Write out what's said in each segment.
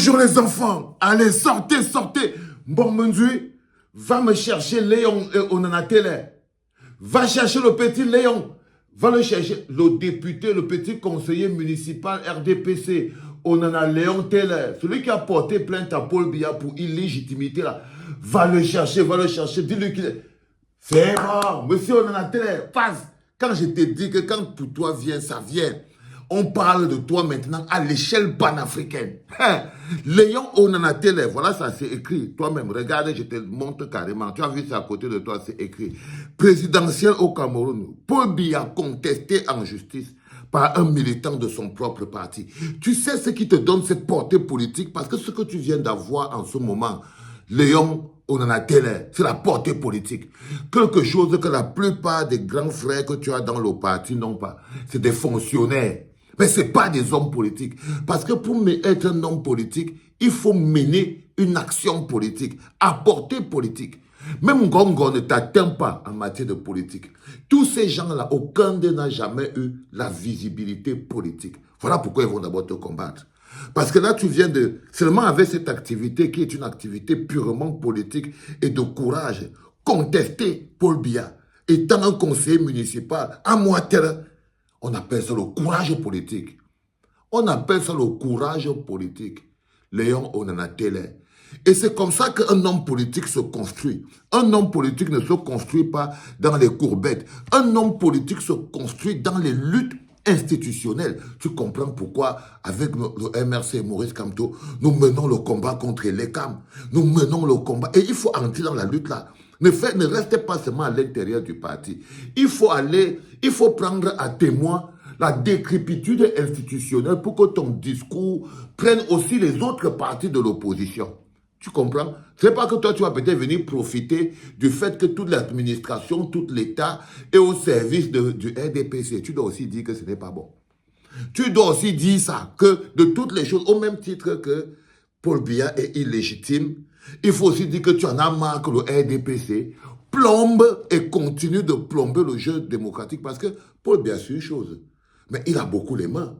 Bonjour les enfants. Allez, sortez, sortez. Bon, Mendui, va me chercher Léon Onanatele. Va chercher le petit Léon. Va le chercher. Le député, le petit conseiller municipal RDPC. Onana Léon Tele. Celui qui a porté plainte à Paul Biya pour illégitimité là. Va le chercher, va le chercher. Dis-lui qu'il est... C'est bon, monsieur Onanatele. Passe. Quand je te dis que quand pour toi vient, ça vient. On parle de toi maintenant à l'échelle panafricaine. Hein? Léon Onanatele, voilà ça c'est écrit. Toi-même, regarde, je te montre carrément. Tu as vu ça à côté de toi, c'est écrit. Présidentiel au Cameroun. Paul Biya contesté en justice par un militant de son propre parti. Tu sais ce qui te donne cette portée politique parce que ce que tu viens d'avoir en ce moment, Léon Onanatele, c'est la portée politique. Quelque chose que la plupart des grands frères que tu as dans le parti n'ont pas. C'est des fonctionnaires. Mais ce n'est pas des hommes politiques. Parce que pour être un homme politique, il faut mener une action politique, apporter politique. Même Ngongo ne t'atteint pas en matière de politique. Tous ces gens-là, aucun d'eux n'a jamais eu la visibilité politique. Voilà pourquoi ils vont d'abord te combattre. Parce que là, tu viens de... Seulement avec cette activité qui est une activité purement politique et de courage, contester Paul Biya, étant un conseiller municipal à Moatere, on appelle ça le courage politique. On appelle ça le courage politique. Léon Onanatele. Et c'est comme ça qu'un homme politique se construit. Un homme politique ne se construit pas dans les courbettes. Un homme politique se construit dans les luttes institutionnelles. Tu comprends pourquoi, avec le MRC Maurice Kamto, nous menons le combat contre les CAM. Nous menons le combat. Et il faut entrer dans la lutte là. Ne restez pas seulement à l'intérieur du parti. Il faut prendre à témoin la décrépitude institutionnelle pour que ton discours prenne aussi les autres partis de l'opposition. Tu comprends? C'est pas que toi, tu vas peut-être venir profiter du fait que toute l'administration, tout l'État est au service du RDPC. Tu dois aussi dire que ce n'est pas bon. Tu dois aussi dire ça, que de toutes les choses, au même titre que Paul Biya est illégitime, il faut aussi dire que tu en as marre que le RDPC plombe et continue de plomber le jeu démocratique parce que Paul Biya, c'est une chose, mais il a beaucoup les mains.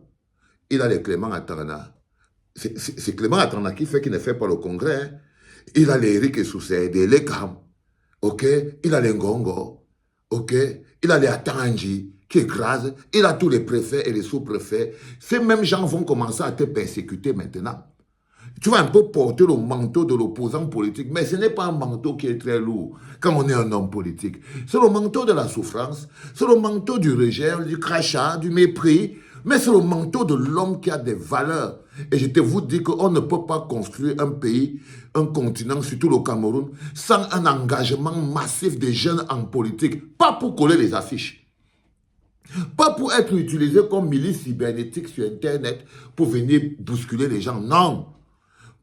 Il a les Clément Atana. C'est Clément Atana qui fait qu'il ne fait pas le congrès. Hein. Il a les Eric Soussède, les Cam, ok? Il a les Ngongo, ok? Il a les Atanji qui écrasent. Il a tous les préfets et les sous-préfets. Ces mêmes gens vont commencer à te persécuter maintenant. Tu vas un peu porter le manteau de l'opposant politique, mais ce n'est pas un manteau qui est très lourd quand on est un homme politique. C'est le manteau de la souffrance, c'est le manteau du rejet, du crachat, du mépris, mais c'est le manteau de l'homme qui a des valeurs. Et je te vous dis qu'on ne peut pas construire un pays, un continent, surtout le Cameroun, sans un engagement massif des jeunes en politique, pas pour coller les affiches. Pas pour être utilisé comme milice cybernétique sur Internet pour venir bousculer les gens, non.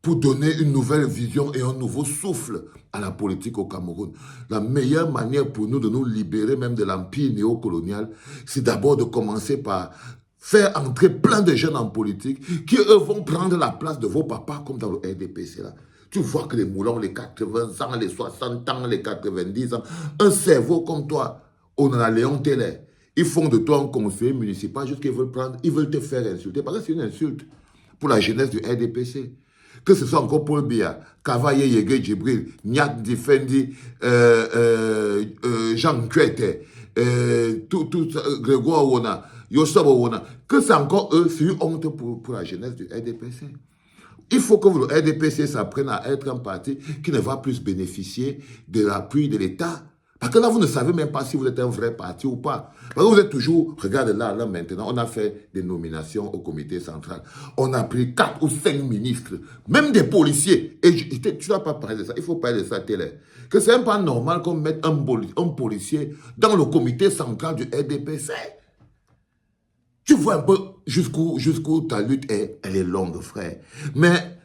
Pour donner une nouvelle vision et un nouveau souffle à la politique au Cameroun. La meilleure manière pour nous de nous libérer même de l'empire néocolonial, c'est d'abord de commencer par faire entrer plein de jeunes en politique qui, eux, vont prendre la place de vos papas comme dans le RDPC là. Tu vois que les moulons, les 80 ans, les 60 ans, les 90 ans, un cerveau comme toi, on en a Léon Télé. Ils font de toi un conseiller municipal juste qu'ils veulent prendre, ils veulent te faire insulter parce que c'est une insulte pour la jeunesse du RDPC. Que ce soit encore Paul Biya, Kavaye Yege Djibril, Nyat Difendi, Jean Kwete, Grégoire Wona, Yossab Wona, que c'est encore eux, c'est une honte pour la jeunesse du RDPC. Il faut que le RDPC s'apprenne à être un parti qui ne va plus bénéficier de l'appui de l'État. Parce que là, vous ne savez même pas si vous êtes un vrai parti ou pas. Parce que vous êtes toujours, regardez là maintenant, on a fait des nominations au comité central. On a pris 4 ou 5 ministres, même des policiers. Et tu n'as pas parlé de ça, il faut parler de ça télé. Que c'est même pas normal qu'on mette un policier dans le comité central du RDPC. Tu vois un peu jusqu'où ta lutte est, elle est longue, frère. Mais,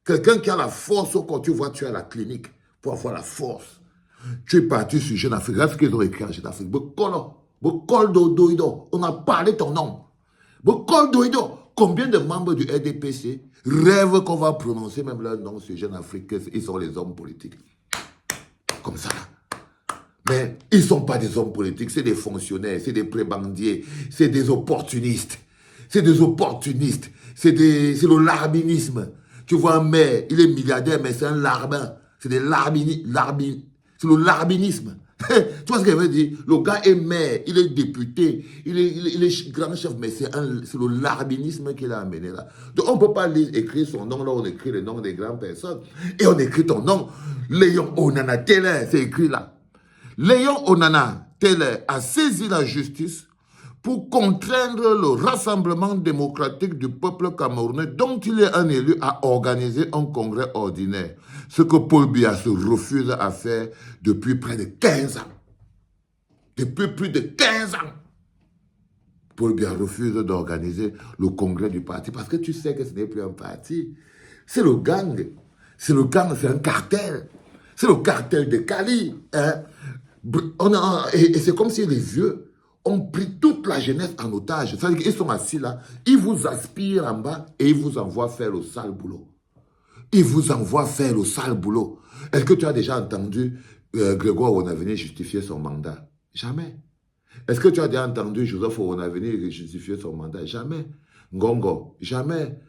quelqu'un qui a la force quand tu vois, tu es à la clinique. Pour avoir la force. Tu es parti sur Jeune Afrique. Regarde ce qu'ils ont écrit en Jeune Afrique. On a parlé ton nom. Combien de membres du RDPC rêvent qu'on va prononcer même leur nom sur Jeune Afrique, ils sont les hommes politiques. Comme ça. Mais ils ne sont pas des hommes politiques, c'est des fonctionnaires, c'est des prébandiers, c'est des opportunistes. C'est des opportunistes c'est le larbinisme. Tu vois un maire, il est milliardaire, mais c'est un larbin. C'est des c'est le larbinisme. Tu vois ce que je veux dire? Le gars est maire, il est député, il est grand chef, mais c'est le larbinisme qu'il a amené là. Donc on ne peut pas écrire son nom là, on écrit le nom des grandes personnes. Et on écrit ton nom. Léon Onana Télé, c'est écrit là. Léon Onana Télé a saisi la justice pour contraindre le Rassemblement démocratique du peuple camerounais, dont il est un élu, à organiser un congrès ordinaire. Ce que Paul Biya se refuse à faire depuis près de 15 ans. Depuis plus de 15 ans. Paul Biya refuse d'organiser le congrès du parti parce que tu sais que ce n'est plus un parti. C'est le gang. C'est le gang, c'est un cartel. C'est le cartel de Cali. Hein? Et c'est comme si les vieux ont pris toute la jeunesse en otage. C'est-à-dire qu'ils sont assis là, ils vous aspirent en bas et ils vous envoient faire le sale boulot. Ils vous envoient faire le sale boulot. Est-ce que tu as déjà entendu Grégoire Onaveni justifier son mandat? Jamais. Est-ce que tu as déjà entendu Joseph Onaveni justifier son mandat? Jamais. Ngongo? Jamais.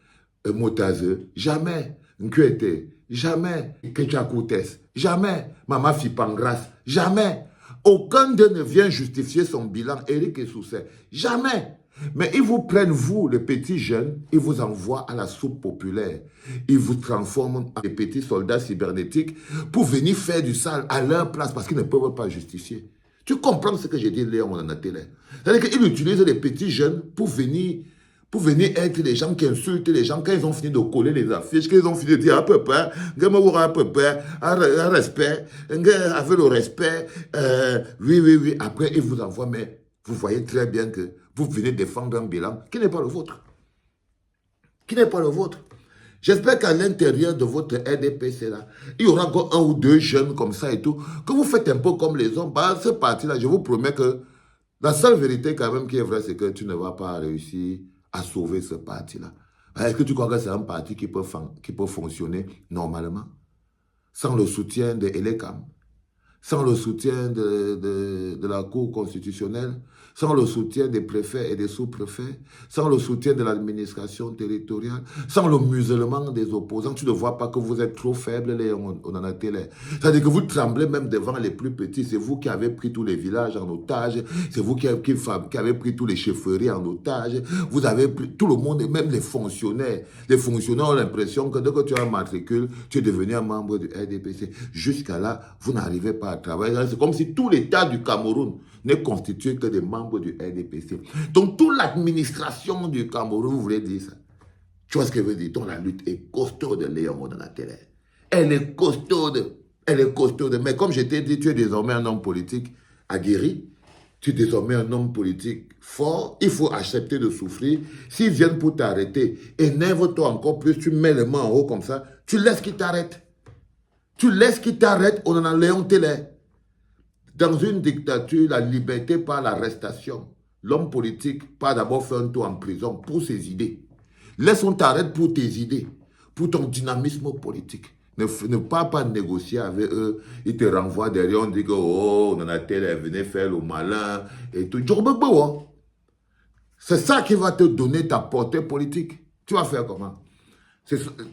Motaze? Jamais. Nkwete? Jamais. Kecha Koutes? Jamais. Mama Fipangras? Jamais. Aucun d'eux ne vient justifier son bilan. Éric et Sousset? Jamais. Mais ils vous prennent, vous, les petits jeunes, ils vous envoient à la soupe populaire. Ils vous transforment en des petits soldats cybernétiques pour venir faire du sale à leur place parce qu'ils ne peuvent pas justifier. Tu comprends ce que j'ai dit, Léon, on en a télé. C'est-à-dire qu'ils utilisent les petits jeunes pour venir être les gens qui insultent les gens quand ils ont fini de coller les affiches, quand ils ont fini de dire à peu près, à peu près, à respect, avec le respect, oui. Après, ils vous envoient, mais vous voyez très bien que vous venez défendre un bilan qui n'est pas le vôtre. Qui n'est pas le vôtre. J'espère qu'à l'intérieur de votre RDPC, là, il y aura encore un ou deux jeunes comme ça et tout, que vous faites un peu comme les hommes. Bah, ce parti-là, je vous promets que la seule vérité quand même qui est vraie, c'est que tu ne vas pas réussir à sauver ce parti-là. Est-ce que tu crois que c'est un parti qui peut fonctionner normalement, sans le soutien de Elekam, sans le soutien de la Cour constitutionnelle, sans le soutien des préfets et des sous-préfets, sans le soutien de l'administration territoriale, sans le musulman des opposants, tu ne vois pas que vous êtes trop faibles, Léon, on en a télé. C'est-à-dire que vous tremblez même devant les plus petits. C'est vous qui avez pris tous les villages en otage, c'est vous qui avez pris tous les chefferies en otage, vous avez pris tout le monde, et même les fonctionnaires. Les fonctionnaires ont l'impression que dès que tu as un matricule, tu es devenu un membre du RDPC. Jusqu'à là, vous n'arrivez pas à travailler. C'est comme si tout l'État du Cameroun n'est constitué que des membres du RDPC. Donc, toute l'administration du Cameroun, vous voulez dire ça? Tu vois ce que je veux dire? Donc, la lutte est costaude, Léon, dans la télé. Elle est costaude. Elle est costaude. Mais comme je t'ai dit, tu es désormais un homme politique aguerri. Tu es désormais un homme politique fort. Il faut accepter de souffrir. S'ils viennent pour t'arrêter, énerve-toi encore plus. Tu mets les mains en haut comme ça. Tu laisses qu'ils t'arrêtent. Tu laisses qu'ils t'arrêtent. On en a Léon Télé. Dans une dictature, la liberté par l'arrestation. L'homme politique part d'abord faire un tour en prison pour ses idées. Laisse-on t'arrête pour tes idées, pour ton dynamisme politique. Ne pas négocier avec eux. Ils te renvoient derrière, on dit que oh, on en a tel, venez faire le malin et tout. C'est ça qui va te donner ta portée politique. Tu vas faire comment?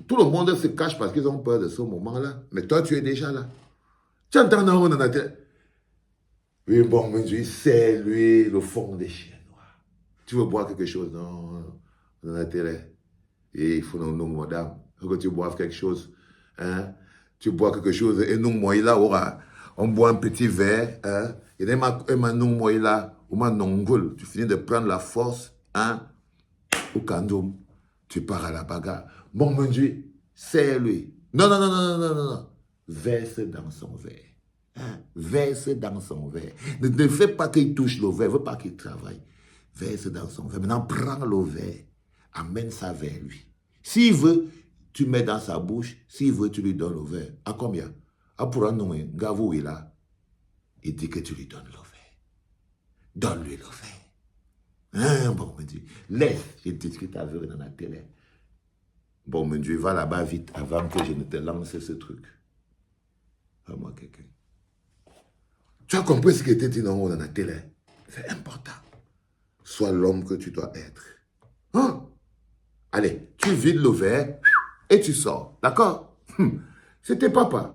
Tout le monde se cache parce qu'ils ont peur de ce moment-là. Mais toi, tu es déjà là. Tu entends, on en a tel. Oui, bon, c'est lui le fond des chiens noirs. Tu veux boire quelque chose? Non, on a intérêt. Et il faut nous, madame, il faut que tu boives quelque chose. Hein? Tu bois quelque chose. Et nous, moi, là, on boit un petit verre. Hein? Et nous, moi, là, tu finis de prendre la force. Hein? Au Kandoum, tu pars à la bagarre. Bon, mon Dieu, c'est lui. Non. Verse dans son verre. Hein? Verse dans son verre. Ne fais pas qu'il touche le verre, ne veux pas qu'il travaille. Verse dans son verre. Maintenant, prends le verre, amène ça vers lui. S'il veut, tu mets dans sa bouche. S'il veut, tu lui donnes le verre. À combien? À pour un nom, Gavou est là. Il dit que tu lui donnes le verre. Donne-lui le verre. Hein, bon, mon Dieu. Laisse, je discute avec dans la télé. Bon, mon Dieu, va là-bas vite avant que je ne te lance ce truc. À moi, quelqu'un. Tu as compris ce qui était dit dans la télé? C'est important. Sois l'homme que tu dois être. Hein? Allez, tu vides le verre et tu sors. D'accord? C'était papa.